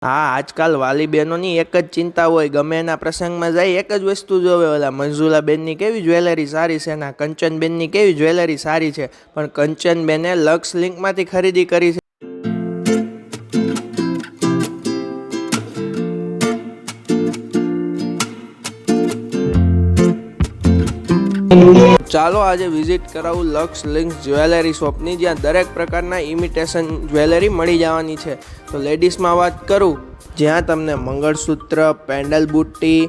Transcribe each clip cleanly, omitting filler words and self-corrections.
હા, આજકાલ વાલી બહેનોની એક જ ચિંતા હોય, ગમે એના પ્રસંગમાં જાય એક જ વસ્તુ જોવે, ઓલા મંજુલા બેનની કેવી જ્વેલરી સારી છે, ના કંચન બેનની કેવી જ્વેલરી સારી છે. પણ કંચન બેને લક્ષ લિંકમાંથી ખરીદી કરી છે. ચાલો આજે વિઝિટ કરાવું લક્ષ લિંક્સ જ્વેલરી શોપની, જ્યાં દરેક પ્રકારના ઇમિટેશન જ્વેલરી મળી જવાની છે. તો લેડીઝમાં વાત કરું, જ્યાં તમને મંગળસૂત્ર, પેન્ડલ બુટ્ટી,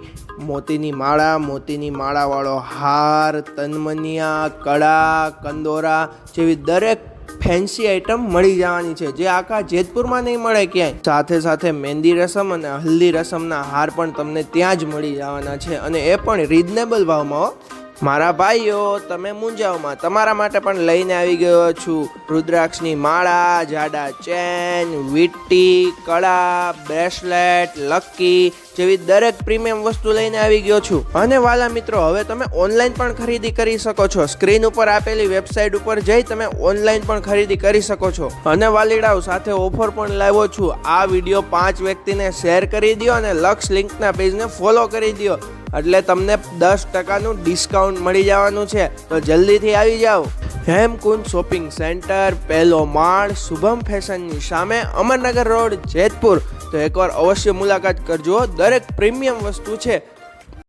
મોતીની માળાવાળો હાર, તનમનિયા, કડા, કંદોરા જેવી દરેક ફેન્સી આઇટમ મળી જવાની છે, જે આખા જેતપુરમાં નહીં મળે ક્યાંય. સાથે સાથે મહેંદી રસમ અને હલ્દી રસમના હાર પણ તમને ત્યાં જ મળી જવાના છે, અને એ પણ રીઝનેબલ ભાવમાં. મારા ભાઈઓ, તમે મૂંઝાવમાં, તમારા માટે પણ લઈને આવી ગયો છું રુદ્રાક્ષની માળા, જાડા ચેન, વીટી, કડા, બ્રેસલેટ, લક્કી જેવી દરેક પ્રીમિયમ વસ્તુ લઈને આવી ગયો છું. અને વાલા મિત્રો, હવે તમે ઓનલાઈન પણ ખરીદી કરી શકો છો. સ્ક્રીન ઉપર આપેલી વેબસાઇટ ઉપર જઈ તમે ઓનલાઈન પણ ખરીદી કરી શકો છો. અને વાલીડાઓ, સાથે ઓફર પણ લાવ્યો છું. આ વિડીયો 5 વ્યક્તિને શેર કરી દો અને લક્ષ લિંકના પેજને ફોલો કરી દો, એટલે તમને 10% ડિસ્કાઉન્ટ મળી જવાનું છે. તો જલ્દીથી આવી જાઓ. હેમકુંજ શોપિંગ સેન્ટર, પહેલો માળ, શુભમ ફેશનની સામે, અમરનગર રોડ, જેતપુર. તો એકવાર અવશ્ય મુલાકાત કરજો. દરેક પ્રીમિયમ વસ્તુ છે